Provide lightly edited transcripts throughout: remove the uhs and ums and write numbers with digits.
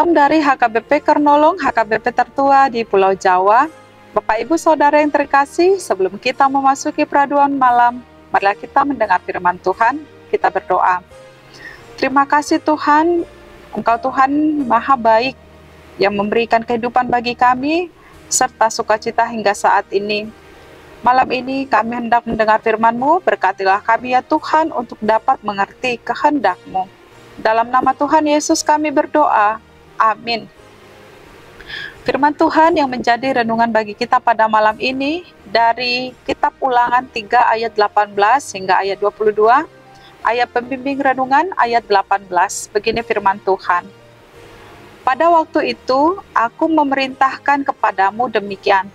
Salam dari HKBP Kernolong, HKBP tertua di Pulau Jawa. Bapak Ibu Saudara yang terkasih, sebelum kita memasuki peraduan malam, marilah kita mendengar firman Tuhan, kita berdoa. Terima kasih Tuhan, Engkau Tuhan Maha Baik, yang memberikan kehidupan bagi kami, serta sukacita hingga saat ini. Malam ini kami hendak mendengar firman-Mu, berkatilah kami ya Tuhan untuk dapat mengerti kehendak-Mu. Dalam nama Tuhan Yesus kami berdoa. Amin. Firman Tuhan yang menjadi renungan bagi kita pada malam ini dari Kitab Ulangan 3 ayat 18 hingga ayat 22, ayat pembimbing renungan ayat 18. Begini firman Tuhan. Pada waktu itu aku memerintahkan kepadamu demikian.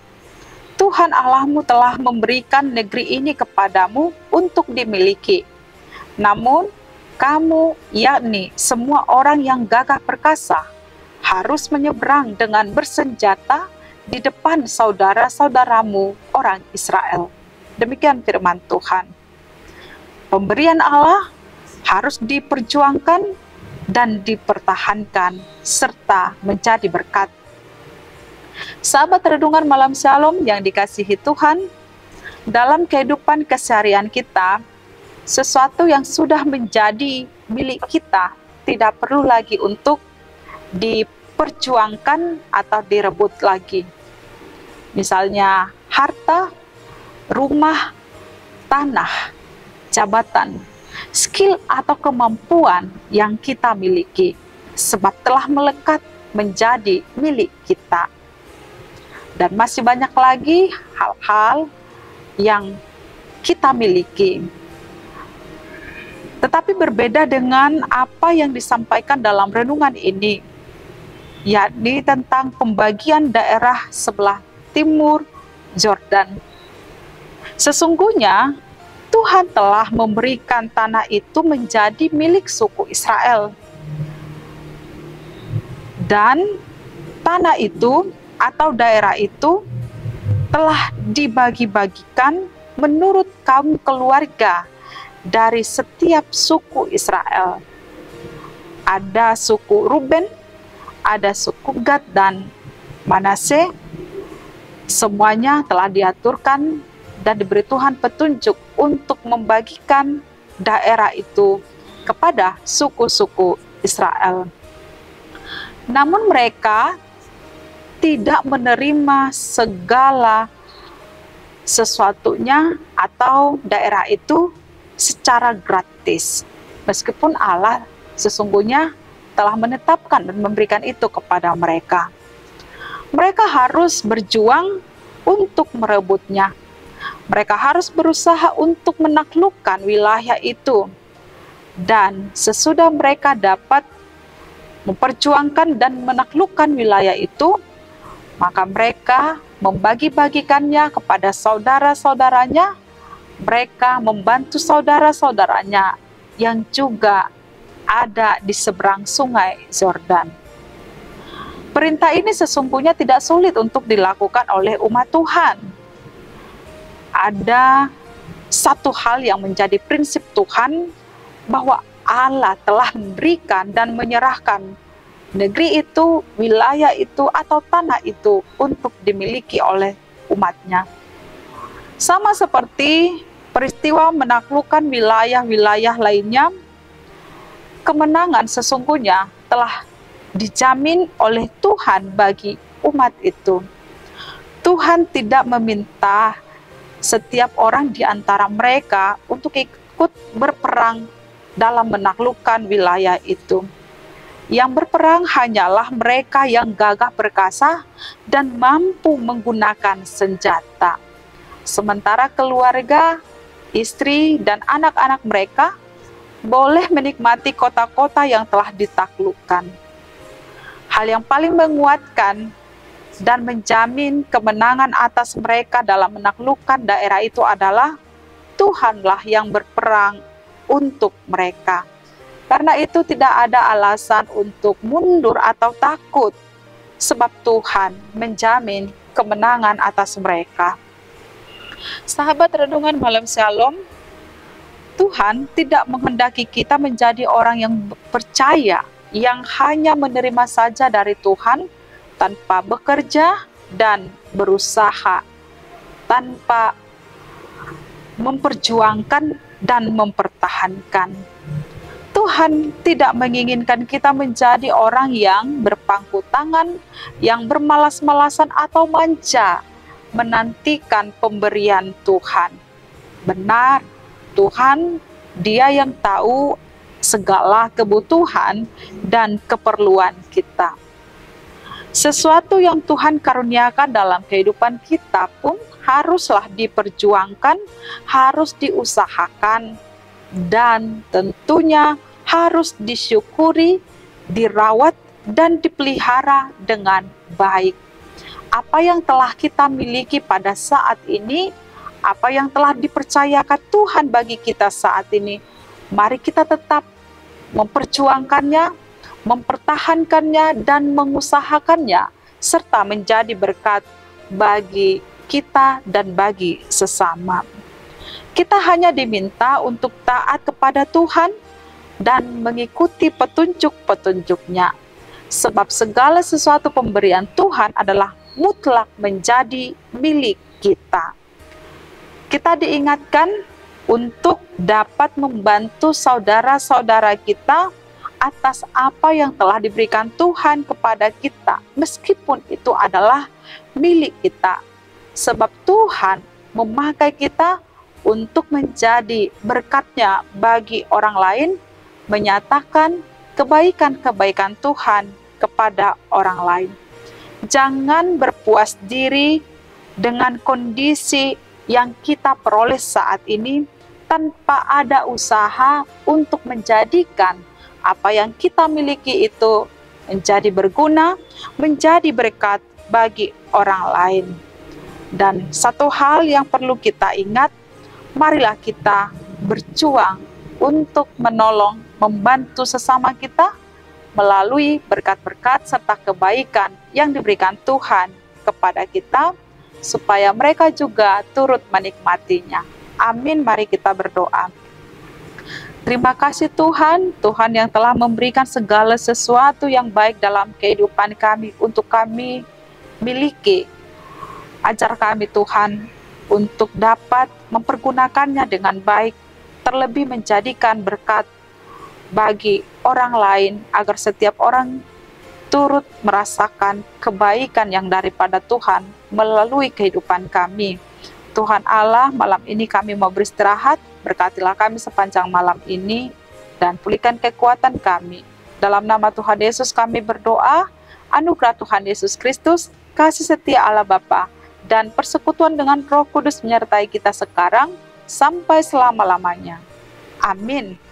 Tuhan Allahmu telah memberikan negeri ini kepadamu untuk dimiliki. Namun kamu, yakni semua orang yang gagah perkasa, harus menyeberang dengan bersenjata di depan saudara-saudaramu orang Israel. Demikian firman Tuhan. Pemberian Allah harus diperjuangkan dan dipertahankan serta menjadi berkat. Sahabat renungan malam Shalom yang dikasihi Tuhan, dalam kehidupan keseharian kita, sesuatu yang sudah menjadi milik kita tidak perlu lagi untuk diperjuangkan atau direbut lagi. Misalnya harta, rumah, tanah, jabatan, skill atau kemampuan yang kita miliki, sebab telah melekat menjadi milik kita. Dan masih banyak lagi hal-hal yang kita miliki. Tetapi berbeda dengan apa yang disampaikan dalam renungan ini, yakni tentang pembagian daerah sebelah timur Yordan. Sesungguhnya Tuhan telah memberikan tanah itu menjadi milik suku Israel. Dan tanah itu atau daerah itu telah dibagi-bagikan menurut kaum keluarga dari setiap suku Israel. Ada suku Ruben, ada suku Gad dan Manase. Semuanya telah diaturkan dan diberi Tuhan petunjuk untuk membagikan daerah itu kepada suku-suku Israel. Namun mereka tidak menerima segala sesuatunya atau daerah itu secara gratis. Meskipun Allah sesungguhnya telah menetapkan dan memberikan itu kepada mereka. Mereka harus berjuang untuk merebutnya. Mereka harus berusaha untuk menaklukkan wilayah itu. Dan sesudah mereka dapat memperjuangkan dan menaklukkan wilayah itu, maka mereka membagi-bagikannya kepada saudara-saudaranya. Mereka membantu saudara-saudaranya yang juga ada di seberang sungai Yordan. Perintah ini sesungguhnya tidak sulit untuk dilakukan oleh umat Tuhan. Ada satu hal yang menjadi prinsip Tuhan, bahwa Allah telah memberikan dan menyerahkan negeri itu, wilayah itu, atau tanah itu untuk dimiliki oleh umatnya. Sama seperti peristiwa menaklukkan wilayah-wilayah lainnya, kemenangan sesungguhnya telah dijamin oleh Tuhan bagi umat itu. Tuhan tidak meminta setiap orang di antara mereka untuk ikut berperang dalam menaklukkan wilayah itu. Yang berperang hanyalah mereka yang gagah perkasa dan mampu menggunakan senjata. Sementara keluarga, istri, dan anak-anak mereka boleh menikmati kota-kota yang telah ditaklukkan. Hal yang paling menguatkan dan menjamin kemenangan atas mereka dalam menaklukkan daerah itu adalah Tuhanlah yang berperang untuk mereka. Karena itu tidak ada alasan untuk mundur atau takut, sebab Tuhan menjamin kemenangan atas mereka. Sahabat renungan malam Shalom, Tuhan tidak menghendaki kita menjadi orang yang percaya yang hanya menerima saja dari Tuhan tanpa bekerja dan berusaha, tanpa memperjuangkan dan mempertahankan. Tuhan tidak menginginkan kita menjadi orang yang berpangku tangan, yang bermalas-malasan atau manja, menantikan pemberian Tuhan. Benar, Tuhan Dia yang tahu segala kebutuhan dan keperluan kita. Sesuatu yang Tuhan karuniakan dalam kehidupan kita pun haruslah diperjuangkan, harus diusahakan, dan tentunya harus disyukuri, dirawat, dan dipelihara dengan baik. Apa yang telah kita miliki pada saat ini, apa yang telah dipercayakan Tuhan bagi kita saat ini, mari kita tetap memperjuangkannya, mempertahankannya, dan mengusahakannya, serta menjadi berkat bagi kita dan bagi sesama. Kita hanya diminta untuk taat kepada Tuhan dan mengikuti petunjuk-petunjuk-Nya. Sebab segala sesuatu pemberian Tuhan adalah mutlak menjadi milik kita. Kita diingatkan untuk dapat membantu saudara-saudara kita atas apa yang telah diberikan Tuhan kepada kita, meskipun itu adalah milik kita. Sebab Tuhan memakai kita untuk menjadi berkat-Nya bagi orang lain, menyatakan kebaikan-kebaikan Tuhan kepada orang lain. Jangan berpuas diri dengan kondisi yang kita peroleh saat ini tanpa ada usaha untuk menjadikan apa yang kita miliki itu menjadi berguna, menjadi berkat bagi orang lain. Dan satu hal yang perlu kita ingat, marilah kita berjuang untuk menolong, membantu sesama kita melalui berkat-berkat serta kebaikan yang diberikan Tuhan kepada kita, supaya mereka juga turut menikmatinya. Amin, mari kita berdoa. Terima kasih Tuhan, Tuhan yang telah memberikan segala sesuatu yang baik dalam kehidupan kami untuk kami miliki. Ajar kami Tuhan untuk dapat mempergunakannya dengan baik, terlebih menjadikan berkat bagi orang lain, agar setiap orang turut merasakan kebaikan yang daripada Tuhan melalui kehidupan kami. Tuhan Allah, malam ini kami mau beristirahat, berkatilah kami sepanjang malam ini, dan pulihkan kekuatan kami. Dalam nama Tuhan Yesus kami berdoa, anugerah Tuhan Yesus Kristus, kasih setia Allah Bapa, dan persekutuan dengan Roh Kudus menyertai kita sekarang, sampai selama-lamanya. Amin.